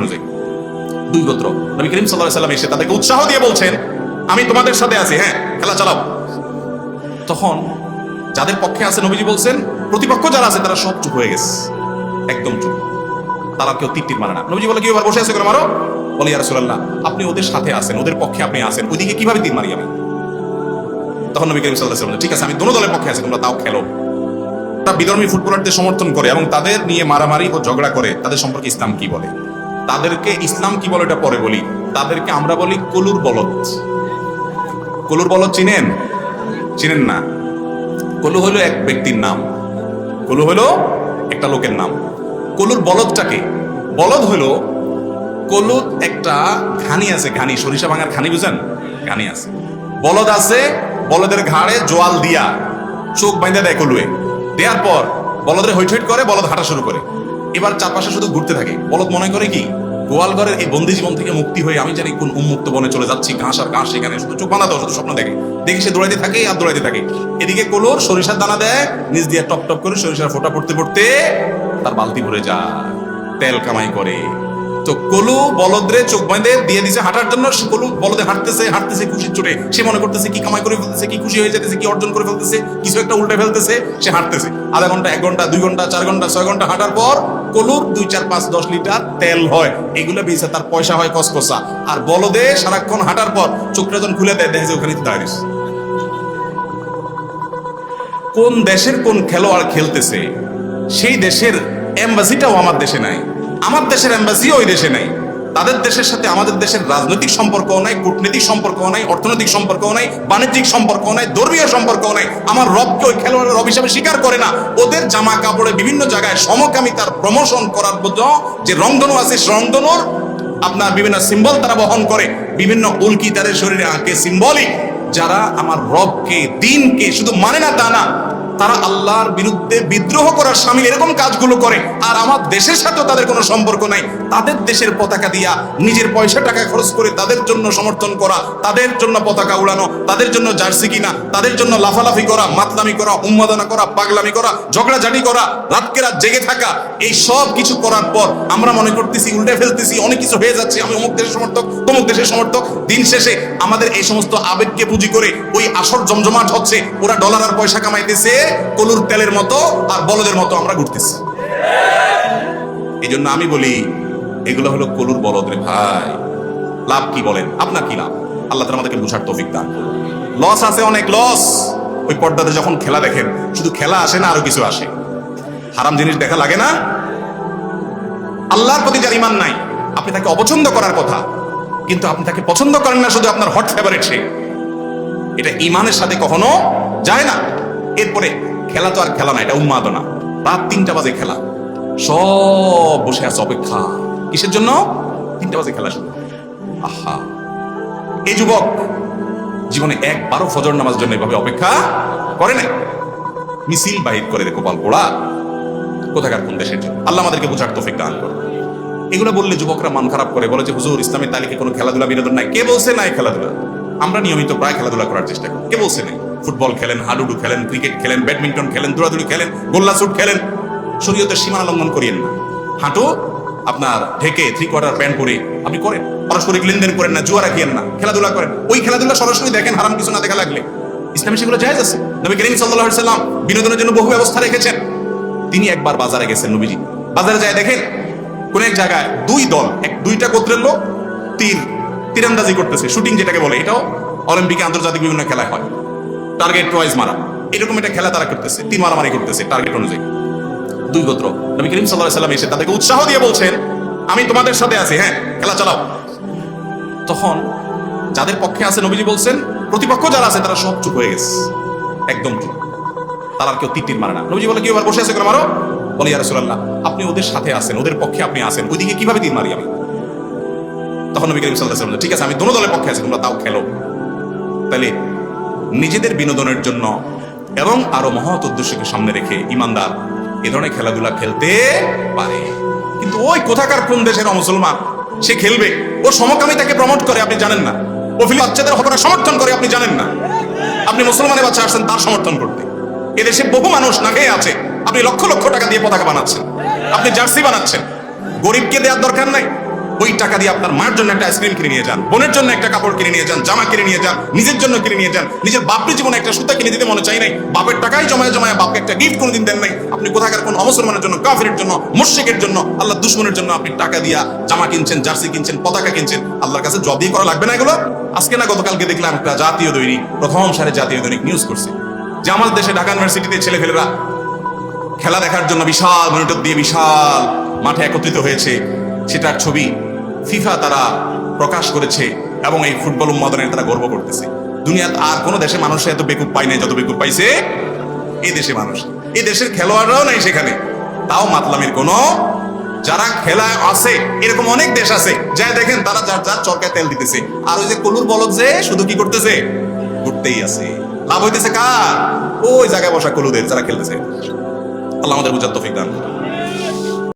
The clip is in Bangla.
অনুযায়ী। দুই গোত্র। নবী করিম সাল্লাল্লাহু আলাইহি ওয়াসাল্লাম এসে তাদেরকে উৎসাহ দিয়ে বলছেন, আমি তোমাদের সাথে আছি, হ্যাঁ খেলা চালাও। তখন যাদের পক্ষে আছে নবীজি বলছেন, প্রতিপক্ষ যারা আছে তারা সব চুপ হয়ে গেছে, একদম চুপ। তারা কেউ তীর মানে না। নবীজি বলে, কি এবার বসে আছে করে মারো? বলে, ইয়া রাসূলুল্লাহ, আপনি ওদের সাথে আছেন, ওদের পক্ষে আপনি আছেন, ওইদিকে কিভাবে তীর মারি আমি? তখন নবী করিম সাল্লাল্লাহু আলাইহি ওয়াসাল্লাম, ঠিক আছে, আমি দোনো দলের পক্ষে আছি, তোমরা তাও খেলো। তারা বিধর্মী ফুটবলারদের সমর্থন করে এবং তাদের নিয়ে মারামারি ও ঝগড়া করে, তাদের সম্পর্কে ইসলাম কি বলে? তাদেরকে ইসলাম কি বলে এটা পরে বলি। তাদেরকে আমরা বলি কলুর বলদ। কলুর বলদ চিনেন? চিনেন না? কলু হলো এক ব্যক্তির নাম, কলু হলো একটা লোকের নাম। কলুর বলদটাকে, বলদ হলো কলুর একটা ঘানি আছে, ঘানি, সরিষা ভাঙার ঘানি, বুঝেন? ঘানি আছে, বলদ আছে, বলদের ঘাড়ে জোয়াল দিয়া চোখ বাইন্ধা দেয় কলুয়ে, দেওয়ার পর বলদের হইট করে, বলদ হাঁটা শুরু করে। এবার চারপাশে শুধু ঘুরতে থাকে। বলদ মনে করে কি, গোয়াল ঘরের এই বন্দি জীবন থেকে মুক্তি হয়ে আমি জানি কোন উন্মুক্ত বনে চলে যাচ্ছি, ঘাস আর ঘাস, সেখানে শুধু চোখ বাঁধা, শুধু স্বপ্ন দেখে, দেখে সে দৌড়াইতে থাকে আর দৌড়াইতে থাকে। এদিকে কলুর সরিষার দানা দেয়, নিচ দিয়ে টপ টপ করে সরিষার ফোঁটা পড়তে পড়তে তার বালতি ভরে যায়, তেল কামাই করে। তো কলু বলদরে চোখ বাঁধে দিয়ে দিছে হাঁটার জন্য। কলু বলদে হাঁটতেছে হাঁটতেছে খুশির চোটে, সে মনে করতেছে কি কামাই করে ফেলতেছে, কি খুশি হয়ে যেতেছে, কি অর্জন করে ফেলতেছে, কিছু একটা উল্টে ফেলতেছে। সে হাঁটতেছে আধা ঘন্টা, 1 ঘন্টা, 2 ঘন্টা, 4 ঘন্টা, 6 ঘন্টা হাঁটার পর কলুর 2, 4, 5, 10 লিটার তেল হয়। এগুলো বেচে তার পয়সা হয় কসকসা। আর বলদে সারাক্ষণ হাঁটার পর চোখটা যখন খুলে দেয়, দেখে যে ওখানে দাঁড়িয়ে কোন দেশের কোন খেলোয়াড় খেলতেছে, সেই দেশের এম্বাসিটাও আমার দেশে নাই, আমার দেশের এম্বাসিও ওই দেশে নাই। তাদের দেশের সাথে আমাদের দেশের রাজনৈতিক সম্পর্কও নাই, কূটনৈতিক সম্পর্কও নাই, অর্থনৈতিক সম্পর্কও নাই, বাণিজ্যিক সম্পর্কও নাই, ধর্মীয় সম্পর্কও নাই। আমার রবকে ওই খেলোয়াড়ের রব হিসাবে স্বীকার করে না। ওদের জামা কাপড়ে বিভিন্ন জায়গায় সমকামিতার প্রমোশন করার জন্য যে রংধনু আছে, রংধনুর আপনার বিভিন্ন সিম্বল তারা বহন করে, বিভিন্ন উল্কি তাদের শরীরে আঁকে, সিম্বলিক। যারা আমার রবকে, দিনকে শুধু মানে না তা না, তারা আল্লাহর বিরুদ্ধে বিদ্রোহ করার সামিল এরকম কাজগুলো করে। আর আমার দেশের সাথেও তাদের কোনো সম্পর্ক নাই। তাদের দেশের পতাকা দিয়া নিজের পয়সা টাকা খরচ করে তাদের জন্য সমর্থন করা, তাদের জন্য পতাকা উড়ানো, তাদের জন্য জার্সি কিনা, তাদের জন্য লাফালাফি করা, মাতলামি করা, উন্মাদনা করা, পাগলামি করা, ঝগড়াঝাটি করা, রাতকে রাত জেগে থাকা, এই সব কিছু করার পর আমরা মনে করতেছি, উল্টে ফেলতেছি, অনেক কিছু হয়ে যাচ্ছে, আমি অমুক দেশের সমর্থক, তমুক দেশের সমর্থক। দিন শেষে আমাদের এই সমস্ত আবেগকে পুঁজি করে ওই আসর জমজমাট হচ্ছে। ওরা ডলার আর পয়সা কামাইতেছে কলুর তেলের মতো, আর বলদের মতো আমরা ঘুরতেছি। এই জন্য আমি বলি, এগুলো হলো কলুর বলদ রে ভাই। লাভ কি বলেন? আপনার কি লাভ? আল্লাহ তাআলা আমাদেরকে বুঝার তৌফিক দান করুন। লস আছে, অনেক লস। ওই পর্দাতে যখন খেলা দেখেন, শুধু খেলা আসে না, আরো কিছু আসে। হারাম জিনিস দেখা লাগে না? আল্লাহর প্রতি যার ঈমান নাই, আপনি তাকে অপছন্দ করার কথা, কিন্তু আপনি তাকে পছন্দ করেন না, শুধু আপনার হট ফেভারিট সে। এটা ঈমানের সাথে কখনো যায় না। এরপরে খেলা তো আর খেলা না, এটা উন্মাদনা। রাত 3টা বাজে খেলা, সব বসে আছে অপেক্ষা, কিসের জন্য? 3টা বাজে খেলা শুরু। আহা, এই যুবক জীবনে একবারও ফজর নামাজ জন্য এভাবে অপেক্ষা করে নাই। মিছিল বাহির করে রেখো পাল গোড়া, কোথাকার কোন দেশের জন্য। আল্লাহ আমাদেরকে বোঝার তৌফিক দান করুন। এগুলো বললে যুবকরা মন খারাপ করে, বলে যে হুজুর ইসলামের তালিকে কোনো খেলাধুলা বিনোদন নাই। কে বলছে নাই খেলাধুলা? আমরা নিয়মিত প্রায় খেলাধুলা করার চেষ্টা করি। কে বলছে নাই? ফুটবল খেলেন, হাডুডু খেলেন, ক্রিকেট খেলেন, ব্যাডমিন্টন খেলেন, দৌড়াদৌড়ি খেলেন, গোল্লা শুট খেলেন। শরীয়তের সীমানা লঙ্ঘন করিয়েন না। হাঁটু আপনার ঢেকে 3/4 প্যান্ট পরে আপনি করেন, পারস্পরিক লেনদেন করেন না, জুয়া রাখিয়েন না, খেলাধুলা করেন। ওই খেলাধুলা সরাসরি দেখেন, হারাম কিছু না দেখা লাগলে। ইসলামে সেগুলো জায়েজ আছে। নবী করিম সাল্লাল্লাহু আলাইহি ওয়াসাল্লাম বিনোদনের জন্য বহু ব্যবস্থা রেখেছেন। তিনি একবার বাজারে গেছেন, নবীজি বাজারে যায় দেখেন কোন এক জায়গায় 2 দল, 2টা গোত্রের লোক তীরন্দাজি করতেছে, শুটিং যেটাকে বলে। এটাও অলিম্পিকে, আন্তর্জাতিক বিভিন্ন খেলায় হয়, টার্গেট ওয়াইজ মারা। এরকম একটা খেলা তারা করতেছে, তীর মারামারি করতেছে টার্গেট অনুযায়ী। 2 গোত্র। নবী করিম সাল্লাল্লাহু আলাইহি ওয়াসাল্লাম এসে তাদেরকে উৎসাহ দিয়ে বলছেন, আমি তোমাদের সাথে আছি, হ্যাঁ খেলা চালাও। তখন যাদের পক্ষে আছে নবীজি বলছেন, প্রতিপক্ষ যারা আছে তারা সব চুপ হয়ে গেছে, একদম চুপ। তারা কেউ তীর মানে না। নবীজি বলে, কি এবার বসে আছে করে মারো? বলে, ইয়া রাসূলুল্লাহ, আপনি ওদের সাথে আছেন, ওদের পক্ষে আপনি আছেন, ওইদিকে কিভাবে তীর মারি আমি? তখন নবী করিম সাল্লাল্লাহু আলাইহি ওয়াসাল্লাম, ঠিক আছে, আমি দোনো দলের পক্ষে আছি, তোমরা তাও খেলো। তাহলে নিজেদের বিনোদনের জন্য এবং আরো মহৎ উদ্দেশ্যকে সামনে রেখে ইমানদার এ ধরনের খেলাধুলা খেলতে পারে। কিন্তু ওই কোথাকার কোন দেশের মুসলমান সে খেলবে, ও সমকামিতাকে প্রমোট করে, আপনি জানেন না। ও ফিলি বাচ্চাদের হকরা সমর্থন করে, আপনি জানেন না। আপনি মুসলমানের বাচ্চা আসছেন তার সমর্থন করতে। এদেশে বহু মানুষ না খেয়ে আছে, আপনি লক্ষ লক্ষ টাকা দিয়ে পতাকা বানাচ্ছেন, আপনি জার্সি বানাচ্ছেন। গরিবকে দেওয়ার দরকার নাই, ওই টাকা দিয়ে আপনার মায়ের জন্য একটা আইসক্রিম কিনে নিয়ে যান, বোনের জন্য একটা কাপড় কিনে নিয়ে যান, জামা কিনে নিয়ে যান, নিজের জন্য কিনে নিয়ে যান। নিজের বাপের জীবনে একটা সুতা কিনে দিতে মনে চাই নাই, বাপের টাকাই জমায় জমায় বাপকে একটা গিফট কোনোদিন দেন নাই। আপনি কোথাকার কোন অমুসলমানের জন্য, কাফিরের জন্য, মুশরিকের জন্য, আল্লাহ দুশমনের জন্য আপনি টাকা দিয়া জামা কিনছেন, জার্সি কিনছেন, পতাকা কিনছেন। আল্লাহর কাছে জব দিয়ে করা লাগবে না এগুলো? আজকে না গতকালকে দেখলাম একটা জাতীয় দৈনিক, প্রথম সারে জাতীয় দৈনিক নিউজ করছে যে আমাদের দেশে ঢাকা ইউনিভার্সিটিতে ছেলেপেলেরা খেলা দেখার জন্য বিশাল মনিটর দিয়ে বিশাল মাঠে একত্রিত হয়েছে, সেটার ছবি ফিফা তারা প্রকাশ করেছে এবং এই ফুটবল উন্মাদনের তারা গর্ব করতেছে। দুনিয়ার আর কোন দেশে মানুষ এত বেকুব পায় নাই যত বেকুব পাইছে এই দেশে মানুষ। এই দেশের খেলোয়াড়রাও নাই সেখানে, তাও মাতলামির কোন, যারা খেলায় আছে এরকম অনেক দেশ আছে যা দেখেন তারা যার যার চরকায় তেল দিতেছে, আর ওই যে কলুর বলক যে শুধু কি করতেছে, ঘুরতেই আছে। লাভ হইতেছে কার? ওই জায়গায় বসা কলুদের যারা খেলতেছে। আল্লাহ আমাদের বুঝার তৌফিক দান করুন।